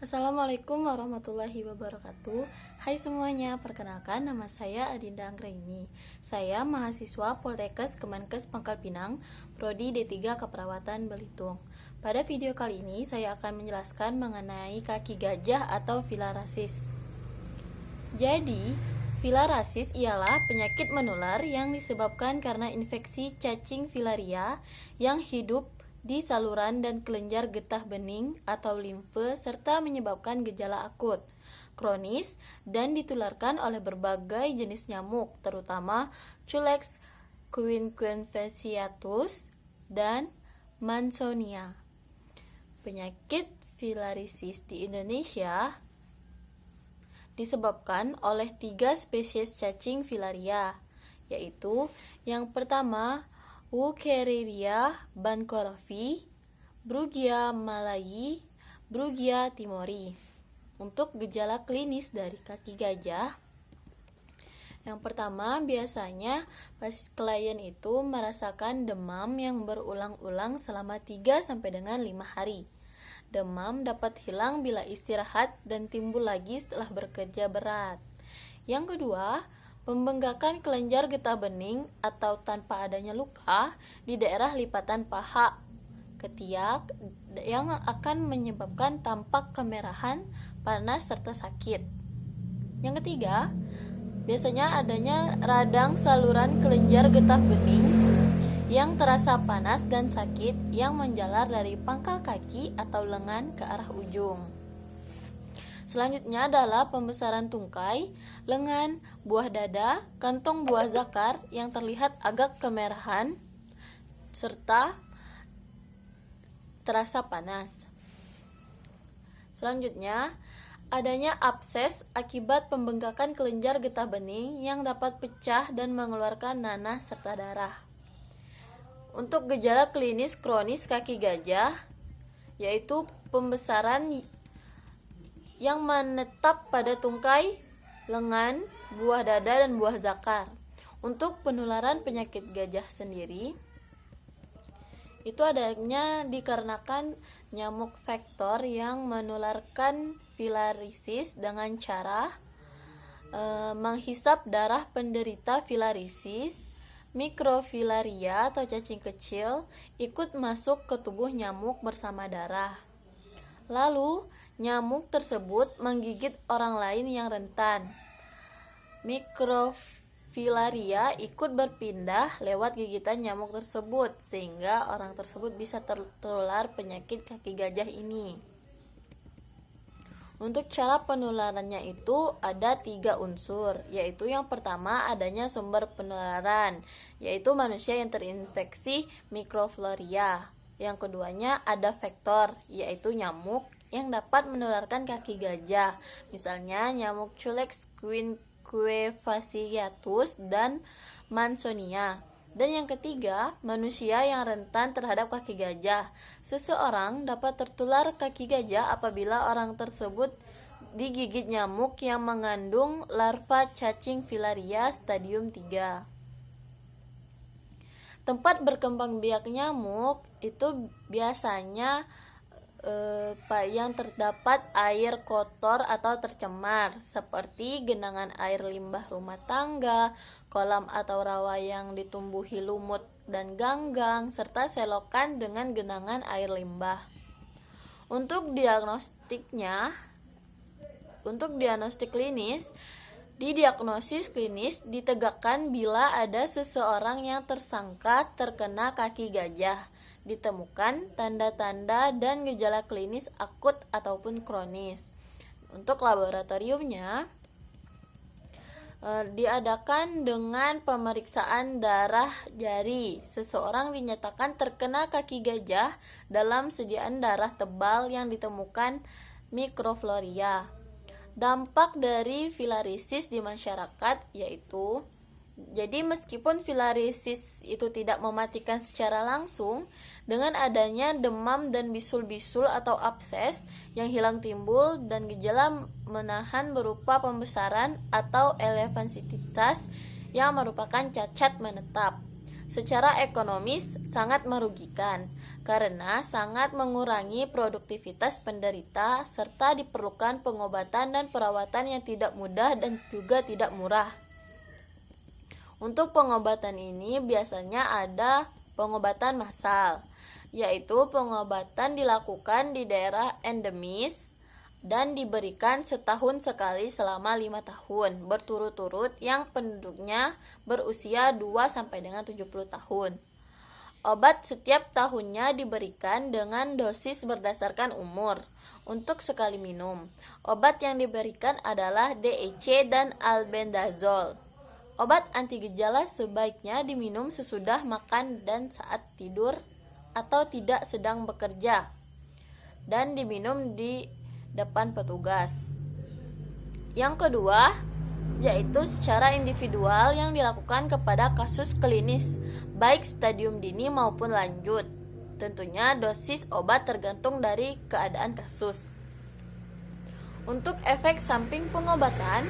Assalamualaikum warahmatullahi wabarakatuh. Hai semuanya, perkenalkan nama saya Adinda Anggraini. Saya mahasiswa Poltekkes Kemenkes Pangkal Pinang, Prodi D3 Keperawatan Belitung. Pada video kali ini saya akan menjelaskan mengenai kaki gajah atau filariasis. Jadi, filariasis ialah penyakit menular yang disebabkan karena infeksi cacing filaria yang hidup di saluran dan kelenjar getah bening atau limfe serta menyebabkan gejala akut, kronis, dan ditularkan oleh berbagai jenis nyamuk, terutama Culex quinquefasciatus dan Mansonia. Penyakit filariasis di Indonesia disebabkan oleh 3 spesies cacing filaria, yaitu yang pertama Wuchereria bancrofi, Brugia malayi, Brugia timori. Untuk gejala klinis dari kaki gajah, yang pertama biasanya klien itu merasakan demam yang berulang-ulang selama 3 sampai dengan 5 hari. Demam dapat hilang bila istirahat dan timbul lagi setelah bekerja berat. Yang kedua, pembengkakan kelenjar getah bening atau tanpa adanya luka di daerah lipatan paha, ketiak yang akan menyebabkan tampak kemerahan, panas, serta sakit. Yang ketiga, biasanya adanya radang saluran kelenjar getah bening yang terasa panas dan sakit yang menjalar dari pangkal kaki atau lengan ke arah ujung. Selanjutnya adalah pembesaran tungkai, lengan, buah dada, kantong buah zakar yang terlihat agak kemerahan serta terasa panas. Selanjutnya, adanya abses akibat pembengkakan kelenjar getah bening yang dapat pecah dan mengeluarkan nanah serta darah. Untuk gejala klinis kronis kaki gajah, yaitu pembesaran yang menetap pada tungkai, lengan, buah dada, dan buah zakar. Untuk penularan penyakit gajah sendiri, itu adanya dikarenakan nyamuk vektor yang menularkan filariasis dengan cara menghisap darah penderita filariasis. Mikrofilaria atau cacing kecil ikut masuk ke tubuh nyamuk bersama darah. Lalu, nyamuk tersebut menggigit orang lain yang rentan. Mikrofilaria ikut berpindah lewat gigitan nyamuk tersebut, sehingga orang tersebut bisa tertular penyakit kaki gajah ini. Untuk cara penularannya itu ada 3 unsur, yaitu yang pertama adanya sumber penularan, yaitu manusia yang terinfeksi mikrofilaria. Yang keduanya ada vektor, yaitu nyamuk yang dapat menularkan kaki gajah, misalnya nyamuk Culex quinquefasciatus dan Mansonia. Dan yang ketiga, manusia yang rentan terhadap kaki gajah. Seseorang dapat tertular kaki gajah apabila orang tersebut digigit nyamuk yang mengandung larva cacing filaria stadium 3. Tempat berkembang biak nyamuk itu biasanya yang terdapat air kotor atau tercemar, seperti genangan air limbah rumah tangga, kolam atau rawa yang ditumbuhi lumut dan ganggang, serta selokan dengan genangan air limbah. Untuk diagnostik klinis, diagnosis klinis ditegakkan bila ada seseorang yang tersangka terkena kaki gajah, ditemukan tanda-tanda dan gejala klinis akut ataupun kronis. Untuk laboratoriumnya diadakan dengan pemeriksaan darah jari. Seseorang dinyatakan terkena kaki gajah dalam sediaan darah tebal yang ditemukan mikrofilaria. Dampak dari filariasis di masyarakat yaitu, jadi meskipun filariasis itu tidak mematikan secara langsung, dengan adanya demam dan bisul-bisul atau abses yang hilang timbul dan gejala menahan berupa pembesaran atau elefantisitas yang merupakan cacat menetap. Secara ekonomis sangat merugikan karena sangat mengurangi produktivitas penderita serta diperlukan pengobatan dan perawatan yang tidak mudah dan juga tidak murah. Untuk pengobatan ini biasanya ada pengobatan massal, yaitu pengobatan dilakukan di daerah endemis dan diberikan setahun sekali selama 5 tahun berturut-turut yang penduduknya berusia 2 sampai dengan 70 tahun. Obat setiap tahunnya diberikan dengan dosis berdasarkan umur. Untuk sekali minum, obat yang diberikan adalah DEC dan albendazole. Obat anti gejala sebaiknya diminum sesudah makan dan saat tidur atau tidak sedang bekerja, dan diminum di depan petugas. Yang kedua, yaitu secara individual yang dilakukan kepada kasus klinis, baik stadium dini maupun lanjut. Tentunya dosis obat tergantung dari keadaan kasus. Untuk efek samping pengobatan,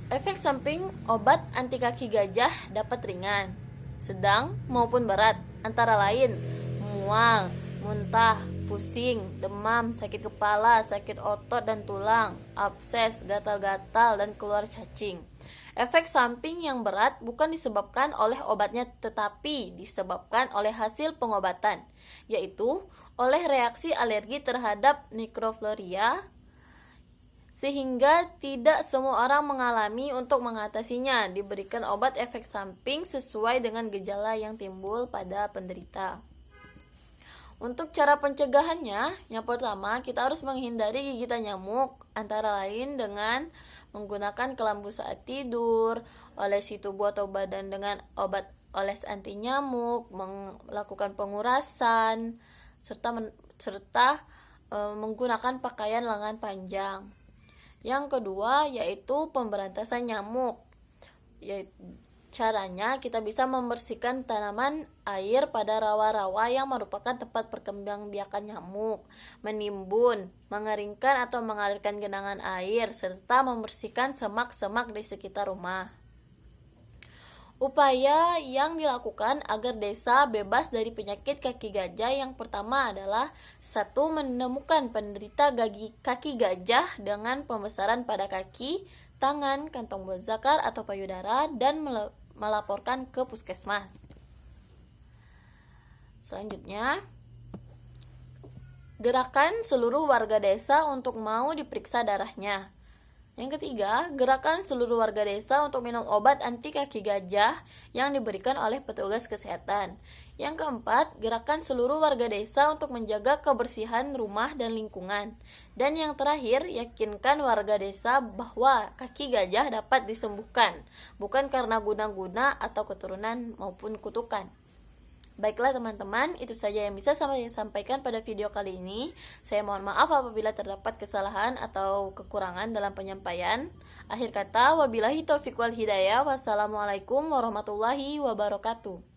efek samping obat anti kaki gajah dapat ringan, sedang maupun berat, antara lain mual, muntah, pusing, demam, sakit kepala, sakit otot dan tulang, abses, gatal-gatal, dan keluar cacing. Efek samping yang berat bukan disebabkan oleh obatnya tetapi disebabkan oleh hasil pengobatan, yaitu oleh reaksi alergi terhadap Microfloria, sehingga tidak semua orang mengalami. Untuk mengatasinya, diberikan obat efek samping sesuai dengan gejala yang timbul pada penderita. Untuk cara pencegahannya, yang pertama kita harus menghindari gigitan nyamuk, antara lain dengan menggunakan kelambu saat tidur, olesi tubuh atau badan dengan obat oles anti nyamuk, melakukan pengurasan, serta menggunakan pakaian lengan panjang. Yang kedua yaitu pemberantasan nyamuk. Caranya kita bisa membersihkan tanaman air pada rawa-rawa yang merupakan tempat perkembangbiakan nyamuk, menimbun, mengeringkan atau mengalirkan genangan air, serta membersihkan semak-semak di sekitar rumah. Upaya yang dilakukan agar desa bebas dari penyakit kaki gajah yang pertama adalah 1. Menemukan penderita kaki gajah dengan pembesaran pada kaki, tangan, kantong buah zakar atau payudara dan melaporkan ke puskesmas. Selanjutnya, gerakan seluruh warga desa untuk mau diperiksa darahnya. Yang ketiga, gerakan seluruh warga desa untuk minum obat anti kaki gajah yang diberikan oleh petugas kesehatan. Yang keempat, gerakan seluruh warga desa untuk menjaga kebersihan rumah dan lingkungan. Dan yang terakhir, yakinkan warga desa bahwa kaki gajah dapat disembuhkan, bukan karena guna-guna atau keturunan maupun kutukan. Baiklah teman-teman, itu saja yang bisa saya sampaikan pada video kali ini. Saya mohon maaf apabila terdapat kesalahan atau kekurangan dalam penyampaian. Akhir kata, wabillahi taufiq wal hidayah. Wassalamualaikum warahmatullahi wabarakatuh.